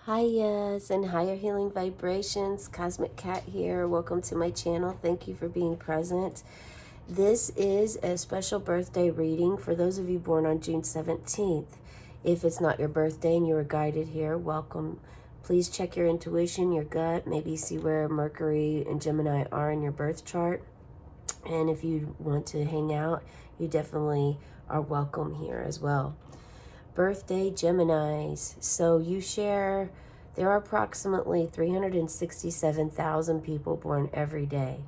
Hi, yes, and higher healing vibrations. Cosmic Cat here. Welcome to my channel. Thank you for being present. This is a special birthday reading for those of you born on June 17th. If it's not your birthday and you were guided here, welcome. Please check your intuition, your gut, maybe see where Mercury and Gemini are in your birth chart. And if you want to hang out, you definitely are welcome here as well. Birthday Geminis. So there are approximately 367,000 people born every day.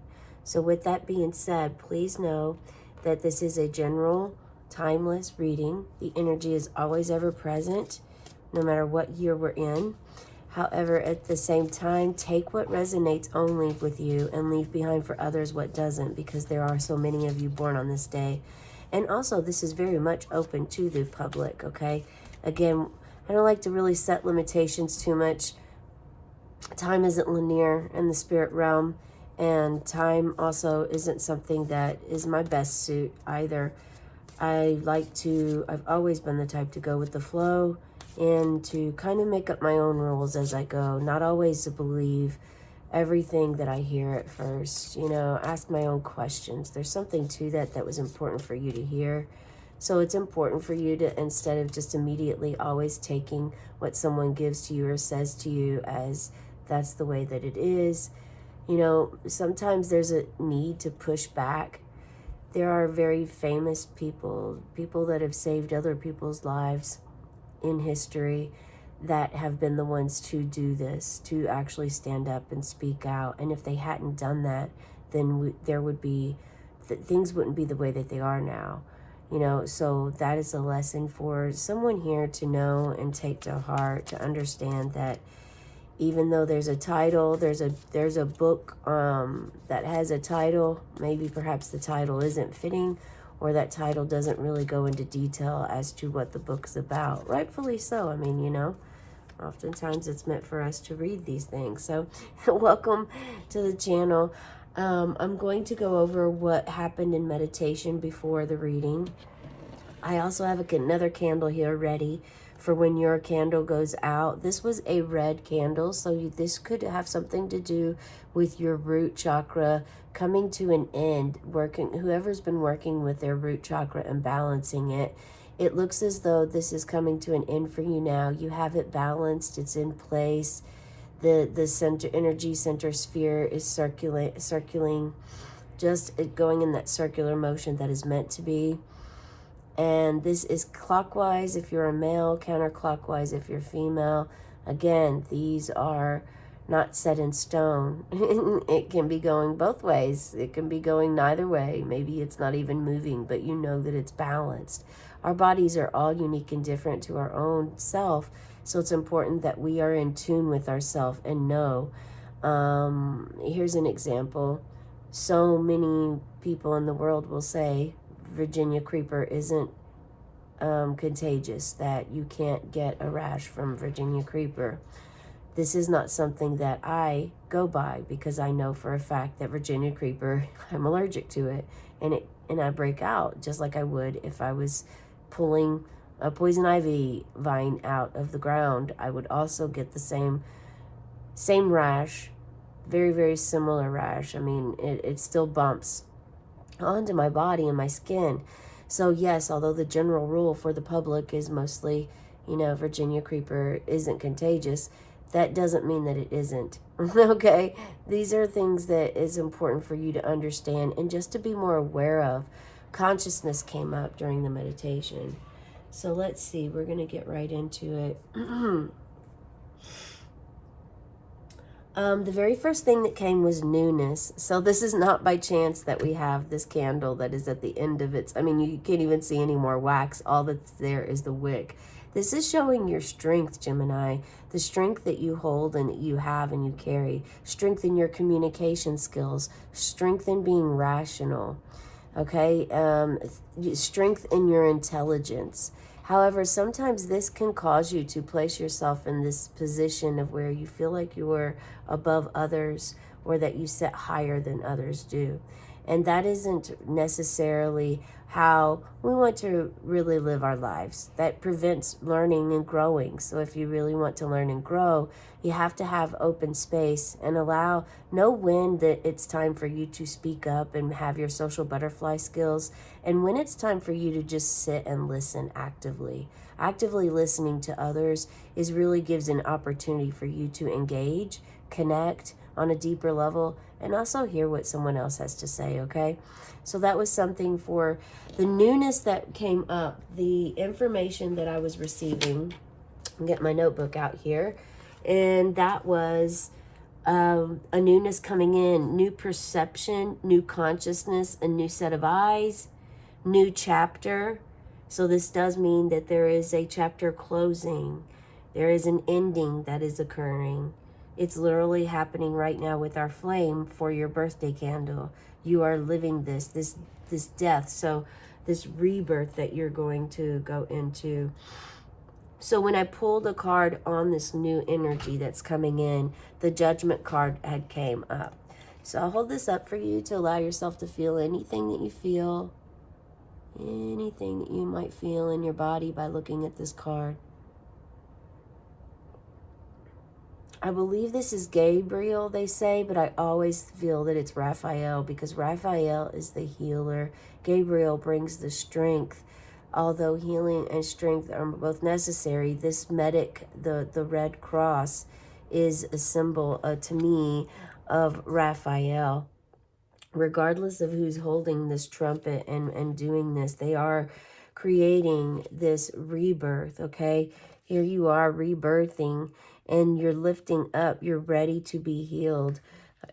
So with that being said, please know that this is a general, timeless reading. The energy is always ever present, no matter what year we're in. However, at the same time, take what resonates only with you and leave behind for others what doesn't, because there are so many of you born on this day. And also, this is very much open to the public, okay? Again, I don't like to really set limitations too much. Time isn't linear in the spirit realm, and time also isn't something that is my best suit either. I've always been the type to go with the flow and to kind of make up my own rules as I go, not always to believe everything that I hear at first, ask my own questions. There's something to that was important for you to hear. So it's important for you to, instead of just immediately always taking what someone gives to you or says to you as that's the way that it is, sometimes there's a need to push back. There are very famous people that have saved other people's lives in history that have been the ones to do this, to actually stand up and speak out. And if they hadn't done that, then things wouldn't be the way that they are now. So that is a lesson for someone here to know and take to heart, to understand that even though there's a title, there's a book that has a title, maybe perhaps the title isn't fitting, or that title doesn't really go into detail as to what the book's about. Rightfully so. I mean, oftentimes it's meant for us to read these things. So welcome to the channel. I'm going to go over what happened in meditation before the reading. I also have another candle here ready for when your candle goes out. This was a red candle, so this could have something to do with your root chakra coming to an end. Whoever's been working with their root chakra and balancing it, it looks as though this is coming to an end for you now. You have it balanced, it's in place. The center energy center sphere is circling, just going in that circular motion that is meant to be. And this is clockwise if you're a male, counterclockwise if you're female. Again, these are not set in stone. It can be going both ways. It can be going neither way. Maybe it's not even moving, but you know that it's balanced. Our bodies are all unique and different to our own self, so it's important that we are in tune with ourselves and know. Here's an example. So many people in the world will say Virginia creeper isn't contagious, that you can't get a rash from Virginia creeper. This is not something that I go by, because I know for a fact that Virginia creeper, I'm allergic to it, and I break out just like I would if I was pulling a poison ivy vine out of the ground. I would also get the same rash, very, very similar rash. I mean, it still bumps onto my body and my skin. So yes, although the general rule for the public is mostly, Virginia creeper isn't contagious, that doesn't mean that it isn't. Okay? These are things that is important for you to understand and just to be more aware of. Consciousness came up during the meditation. So let's see, we're going to get right into it. The very first thing that came was newness. So this is not by chance that we have this candle that is at the end of its, you can't even see any more wax. All that's there is the wick. This is showing your strength, Gemini, the strength that you hold and that you have and you carry, strength in your communication skills, strength in being rational, okay? Strength in your intelligence. However, sometimes this can cause you to place yourself in this position of where you feel like you are above others, or that you set higher than others do. And that isn't necessarily how We want to really live our lives. That prevents learning and growing. So if you really want to learn and grow, you have to have open space and know when that it's time for you to speak up and have your social butterfly skills, and when it's time for you to just sit and listen actively. Actively listening to others really gives an opportunity for you to engage, connect on a deeper level, and also hear what someone else has to say, okay? So that was something for the newness that came up, the information that I was receiving. I'll get my notebook out here. And that was a newness coming in, new perception, new consciousness, a new set of eyes, new chapter. So this does mean that there is a chapter closing. There is an ending that is occurring. It's literally happening right now with our flame for your birthday candle. You are living this death. So this rebirth that you're going to go into. So when I pulled a card on this new energy that's coming in, the Judgment card had came up. So I'll hold this up for you to allow yourself to feel anything that you feel, anything that you might feel in your body by looking at this card. I believe this is Gabriel, they say, but I always feel that it's Raphael, because Raphael is the healer. Gabriel brings the strength. Although healing and strength are both necessary, this medic, the Red Cross, is a symbol to me of Raphael. Regardless of who's holding this trumpet and doing this, they are creating this rebirth, okay? Here you are rebirthing, and you're lifting up. You're ready to be healed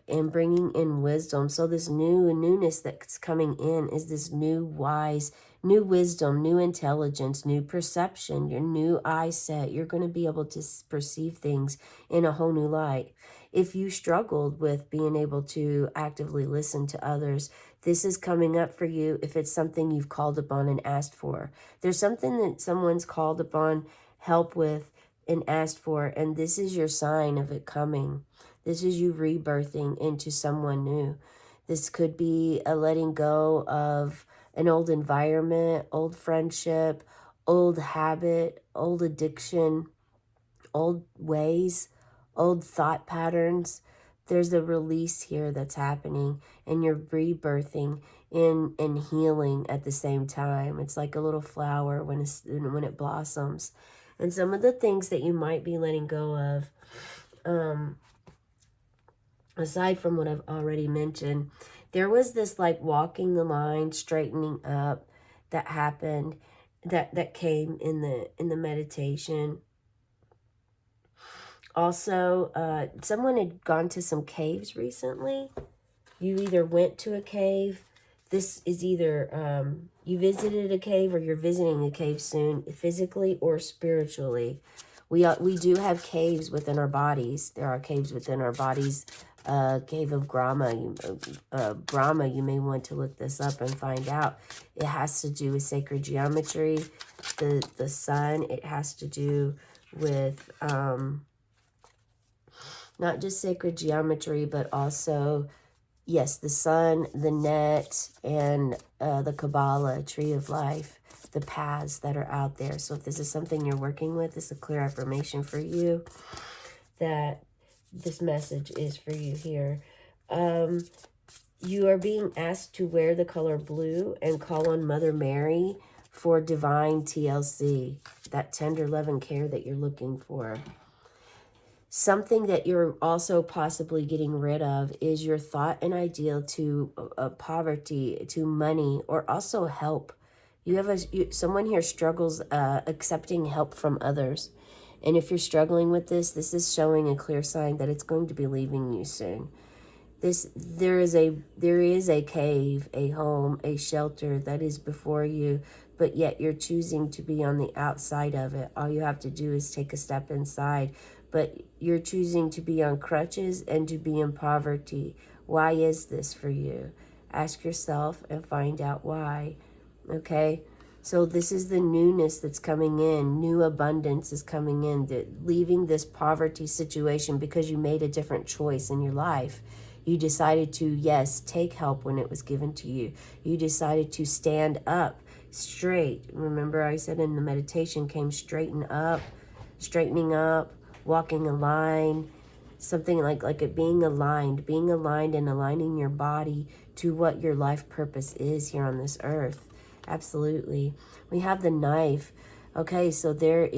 and bringing in wisdom. So this newness that's coming in is this new wise, new wisdom, new intelligence, new perception, your new eye set. You're going to be able to perceive things in a whole new light. If you struggled with being able to actively listen to others, this is coming up for you if it's something you've called upon and asked for. There's something that someone's called upon help with and asked for, and this is your sign of it coming. This is you rebirthing into someone new. This could be a letting go of an old environment, old friendship, old habit, old addiction, old ways, old thought patterns. There's a release here that's happening, and you're rebirthing and healing at the same time. It's like a little flower when it blossoms. And some of the things that you might be letting go of, aside from what I've already mentioned, there was this like walking the line, straightening up that happened, that came in the meditation. Also, someone had gone to some caves recently. You either went to a cave. This is either you visited a cave or you're visiting a cave soon, physically or spiritually. We do have caves within our bodies. There are caves within our bodies. Cave of Brahma. Brahma, you may want to look this up and find out. It has to do with sacred geometry, the sun. It has to do with not just sacred geometry, but also, yes, the sun, the net, and the Kabbalah, tree of life, the paths that are out there. So if this is something you're working with, this is a clear affirmation for you that this message is for you here. You are being asked to wear the color blue and call on Mother Mary for divine TLC, that tender love and care that you're looking for. Something that you're also possibly getting rid of is your thought and ideal to poverty, to money, or also help. You have someone here struggles accepting help from others. And if you're struggling with this is showing a clear sign that it's going to be leaving you soon. There is a cave, a home, a shelter that is before you, but yet you're choosing to be on the outside of it. All you have to do is take a step inside, but you're choosing to be on crutches and to be in poverty. Why is this for you? Ask yourself and find out why, okay? So this is the newness that's coming in. New abundance is coming in. Leaving this poverty situation because you made a different choice in your life. You decided to, yes, take help when it was given to you. You decided to stand up, straight. Remember I said in the meditation came straightening up, walking a line, something like it being aligned and aligning your body to what your life purpose is here on this earth. Absolutely. We have the knife. Okay, so there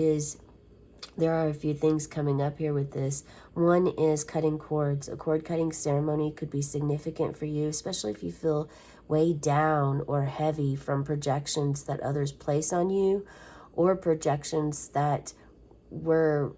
are a few things coming up here with this. One is cutting cords. A cord cutting ceremony could be significant for you, especially if you feel weighed down or heavy from projections that others place on you, or projections that were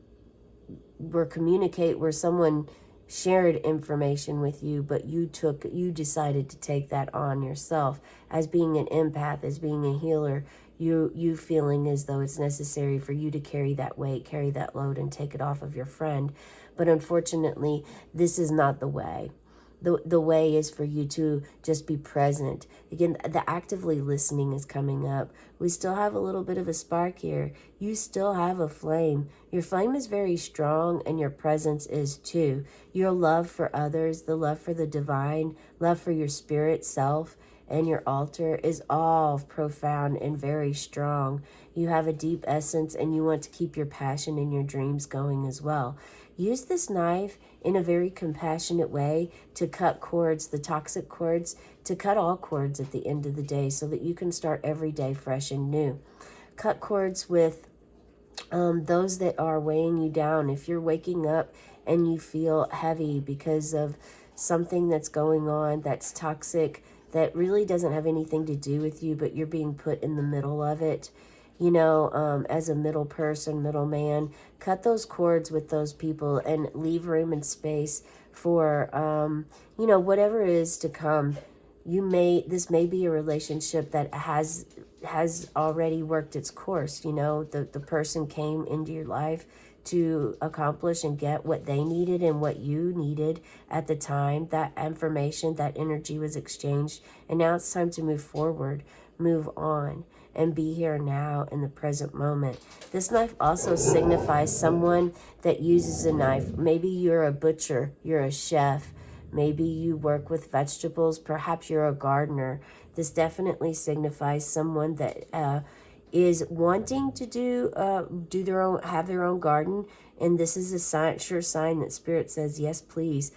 where someone shared information with you, but you decided to take that on yourself. As being an empath, as being a healer, you feeling as though it's necessary for you to carry that weight, carry that load, and take it off of your friend. But unfortunately, this is not the way. The way is for you to just be present. Again, the actively listening is coming up. We still have a little bit of a spark here. You still have a flame. Your flame is very strong, and your presence is too. Your love for others, the love for the divine, love for your spirit self, and your altar is all profound and very strong. You have a deep essence, and you want to keep your passion and your dreams going as well. Use this knife in a very compassionate way to cut cords, the toxic cords, to cut all cords at the end of the day so that you can start every day fresh and new. Cut cords with those that are weighing you down. If you're waking up and you feel heavy because of something that's going on that's toxic, that really doesn't have anything to do with you, but you're being put in the middle of it, as a middle person, middleman, cut those cords with those people and leave room and space for, whatever is to come. This may be a relationship that has already worked its course. The person came into your life to accomplish and get what they needed and what you needed at the time. That information, that energy was exchanged, and now it's time to move forward, move on, and be here now in the present moment. This knife also signifies someone that uses a knife. Maybe you're a butcher, you're a chef, maybe you work with vegetables, perhaps you're a gardener. This definitely signifies someone that is wanting to have their own garden, and this is a sure sign that Spirit says, yes, please,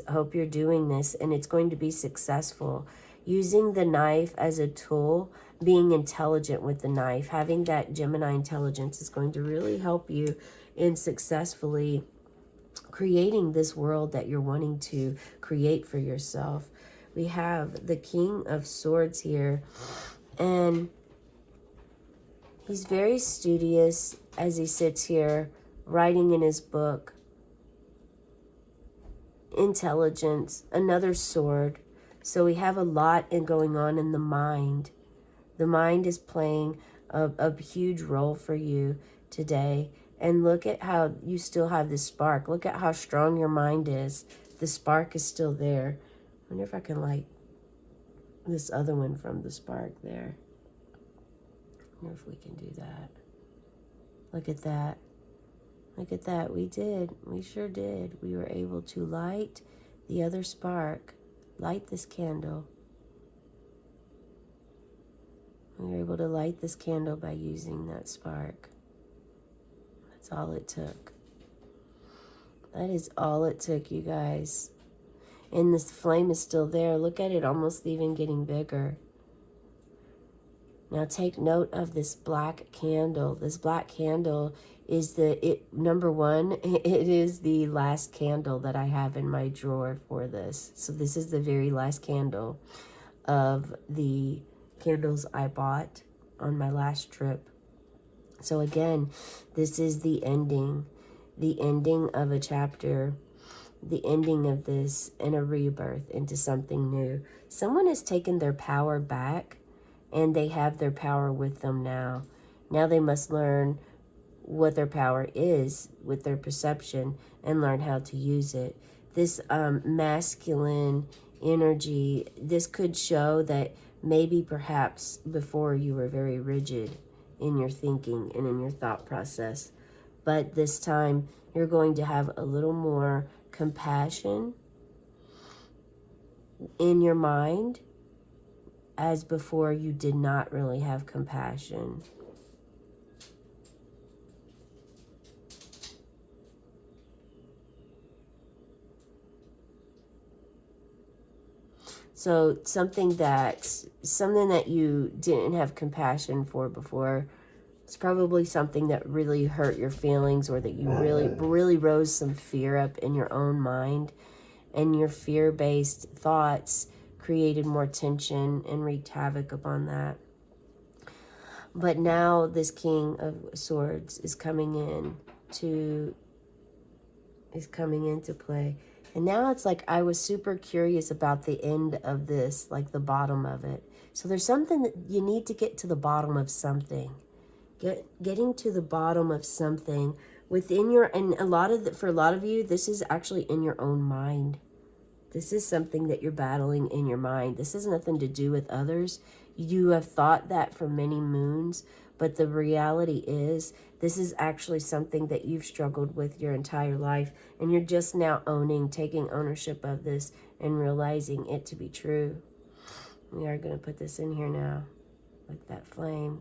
hope you're doing this, and it's going to be successful. Using the knife as a tool, being intelligent with the knife, having that Gemini intelligence is going to really help you in successfully creating this world that you're wanting to create for yourself. We have the King of Swords here, and he's very studious as he sits here writing in his book. Intelligence, another sword. So we have a lot going on in the mind. The mind is playing a huge role for you today. And look at how you still have this spark. Look at how strong your mind is. The spark is still there. I wonder if I can light this other one from the spark there. I wonder if we can do that. Look at that. Look at that. We did. We sure did. We were able to light the other spark. Light this candle. We were able to light this candle by using that spark. That's all it took. That is all it took, you guys. And this flame is still there. Look at it almost even getting bigger. Now take note of this black candle. This black candle is number one, it is the last candle that I have in my drawer for this. So this is the very last candle of the candles I bought on my last trip. So again, this is the ending of a chapter, the ending of this, and a rebirth into something new. Someone has taken their power back, and they have their power with them now. Now they must learn what their power is with their perception and learn how to use it. This masculine energy, this could show that maybe perhaps before you were very rigid in your thinking and in your thought process. But this time you're going to have a little more compassion in your mind, as before you did not really have compassion. So something that you didn't have compassion for before, it's probably something that really hurt your feelings, or that you really rose some fear up in your own mind, and your fear-based thoughts created more tension and wreaked havoc upon that. But now this King of Swords is coming into play. And now it's like I was super curious about the end of this, like the bottom of it. So there's something that you need to get to the bottom of something. Getting to the bottom of something within your, and for a lot of you, this is actually in your own mind. This is something that you're battling in your mind. This has nothing to do with others. You have thought that for many moons, but the reality is this is actually something that you've struggled with your entire life, and you're just now taking ownership of this and realizing it to be true. We are going to put this in here now, like that flame.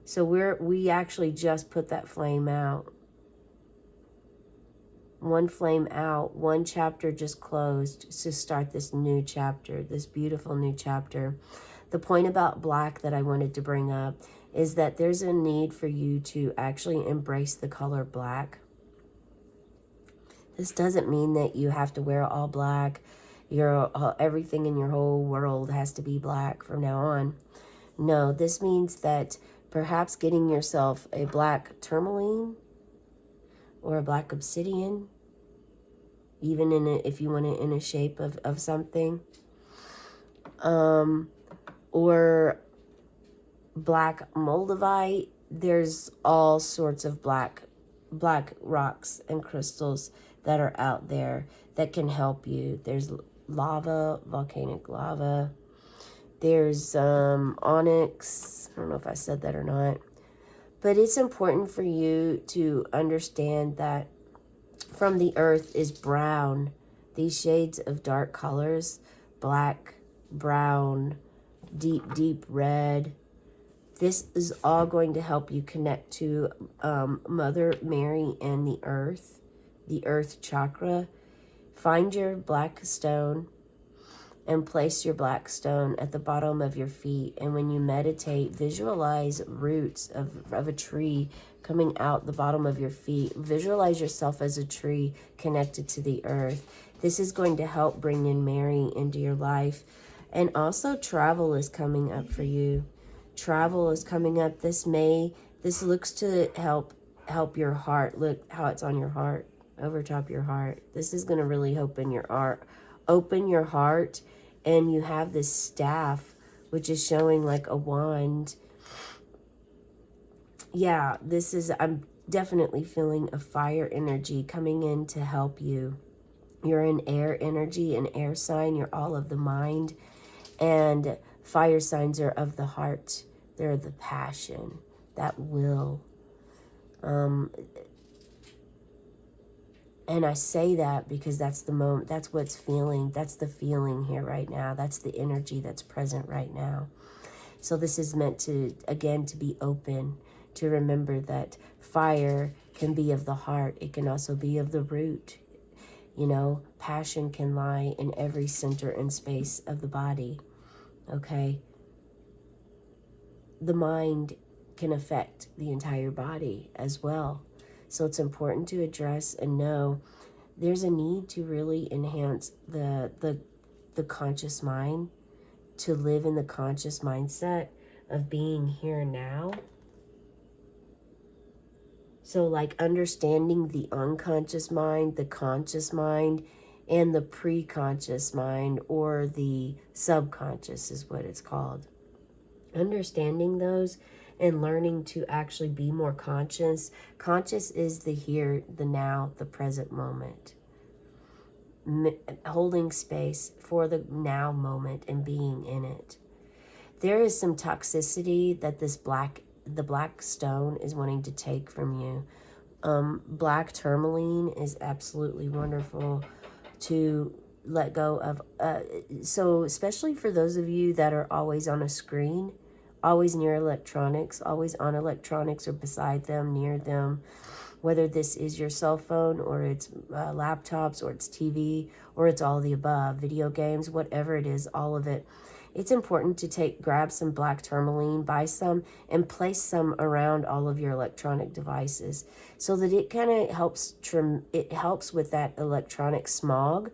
So we actually just put that flame out. One flame out, one chapter just closed to start this new chapter, this beautiful new chapter. The point about black that I wanted to bring up is that there's a need for you to actually embrace the color black. This doesn't mean that you have to wear all black. Everything in your whole world has to be black from now on. No, this means that perhaps getting yourself a black tourmaline or a black obsidian, even if you want it in a shape of something, or black moldavite. There's all sorts of black rocks and crystals that are out there that can help you. There's lava, volcanic lava. There's onyx. I don't know if I said that or not. But it's important for you to understand that from the earth is brown. These shades of dark colors, black, brown, deep red. This is all going to help you connect to Mother Mary and the earth chakra. Find your black stone and place your black stone at the bottom of your feet. And when you meditate, visualize roots of a tree coming out the bottom of your feet. Visualize yourself as a tree connected to the earth. This is going to help bring in Mary into your life. And also travel is coming up for you. Travel is coming up. This looks to help your heart. Look how it's on your heart, over top your heart. This is going to really open your heart. And you have this staff, which is showing like a wand. Yeah, I'm definitely feeling a fire energy coming in to help you. You're an air energy, an air sign. You're all of the mind. And fire signs are of the heart. They're the passion, that will. And I say that because that's the moment, that's what's feeling, that's the feeling here right now. That's the energy that's present right now. So this is meant to, again, to be open, to remember that fire can be of the heart. It can also be of the root. You know, passion can lie in every center and space of the body. Okay? The mind can affect the entire body as well. So it's important to address and know there's a need to really enhance the conscious mind, to live in the conscious mindset of being here now. So like understanding the unconscious mind, the conscious mind, and the pre-conscious mind, or the subconscious is what it's called. Understanding those and learning to actually be more conscious. Conscious is the here, the now, the present moment. Holding space for the now moment and being in it. There is some toxicity that the black stone is wanting to take from you. Black tourmaline is absolutely wonderful to let go of, so especially for those of you that are always on a screen, always near electronics, always on electronics or beside them, near them, whether this is your cell phone or it's laptops or it's TV or it's all the above, video games, whatever it is, all of it. It's important to grab some black tourmaline, buy some, and place some around all of your electronic devices so that it kind of helps it helps with that electronic smog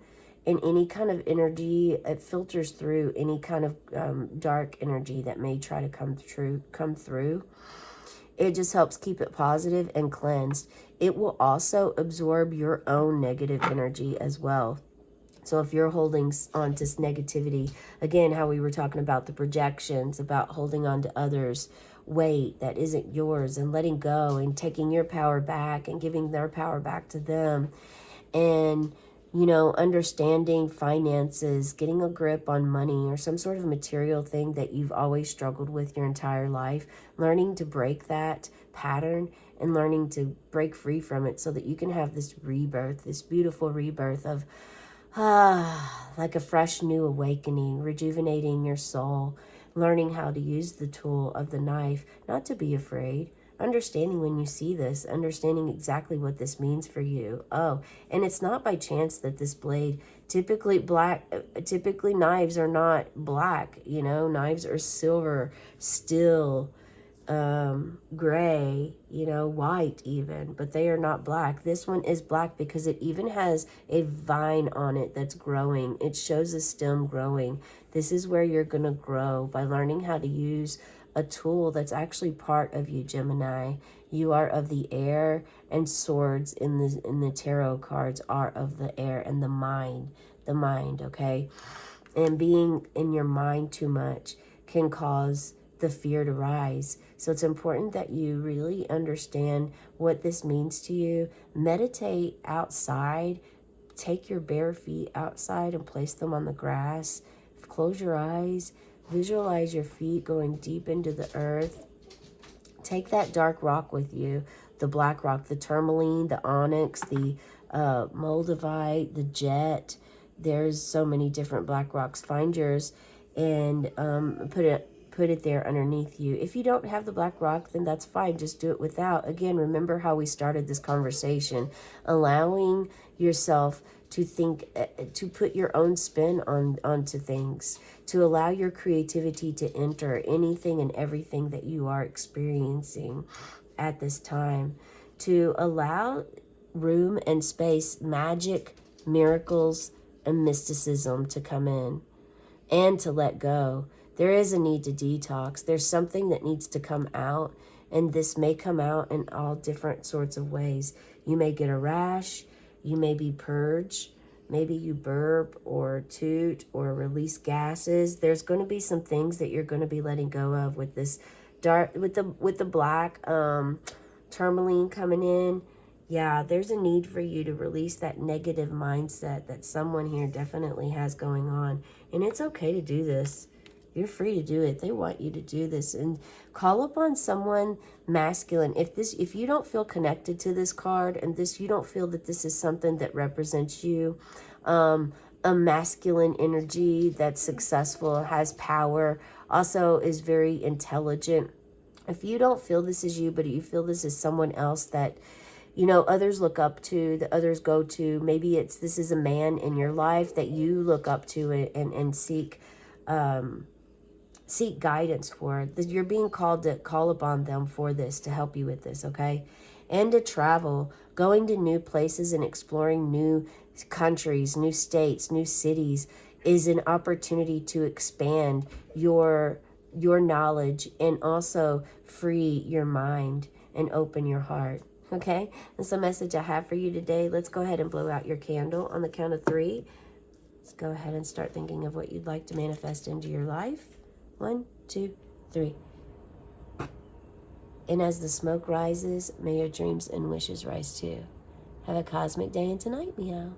and any kind of energy. It filters through any kind of dark energy that may try to come through. It just helps keep it positive and cleansed. It will also absorb your own negative energy as well. So if you're holding on to negativity, again, how we were talking about the projections, about holding on to others' weight that isn't yours and letting go and taking your power back and giving their power back to them. And, you know, understanding finances, getting a grip on money or some sort of material thing that you've always struggled with your entire life, learning to break that pattern and learning to break free from it so that you can have this rebirth, this beautiful rebirth of, like a fresh new awakening, rejuvenating your soul, learning how to use the tool of the knife, not to be afraid, understanding when you see this, understanding exactly what this means for you. Oh, and it's not by chance that this blade, typically knives are not black, you know, knives are silver, steel, gray, you know, white even, but they are not black. This one is black because it even has a vine on it that's growing. It shows a stem growing. This is where you're going to grow by learning how to use a tool that's actually part of you, Gemini. You are of the air, and swords in the tarot cards are of the air and the mind, okay? And being in your mind too much can cause the fear to rise. So it's important that you really understand what this means to you. Meditate outside. Take your bare feet outside and place them on the grass. Close your eyes. Visualize your feet going deep into the earth. Take that dark rock with you, the black rock, the tourmaline, the onyx, the moldavite, the jet. There's so many different black rocks. Find yours and put it there underneath you. If you don't have the black rock, then that's fine. Just do it without. Again, remember how we started this conversation, allowing yourself to think, to put your own spin onto things, to allow your creativity to enter anything and everything that you are experiencing at this time, to allow room and space, magic, miracles, and mysticism to come in and to let go. There is a need to detox. There's something that needs to come out, and this may come out in all different sorts of ways. You may get a rash, you may be purged, maybe you burp or toot or release gases. There's going to be some things that you're going to be letting go of with this dark, with the black tourmaline coming in. Yeah, there's a need for you to release that negative mindset that someone here definitely has going on. And it's okay to do this. You're free to do it. They want you to do this. And call upon someone masculine. If you don't feel connected to this card, and you don't feel that this is something that represents you, a masculine energy that's successful, has power, also is very intelligent. If you don't feel this is you, but you feel this is someone else that, you know, others look up to, that others go to, maybe this is a man in your life that you look up to and seek guidance for. You're being called to call upon them for this, to help you with this, okay? And to travel, going to new places and exploring new countries, new states, new cities is an opportunity to expand your knowledge and also free your mind and open your heart. Okay, that's the message I have for you today. Let's go ahead and blow out your candle on the count of 3. Let's go ahead and start thinking of what you'd like to manifest into your life. 1, 2, 3. And as the smoke rises, may your dreams and wishes rise too. Have a cosmic day and tonight, meow.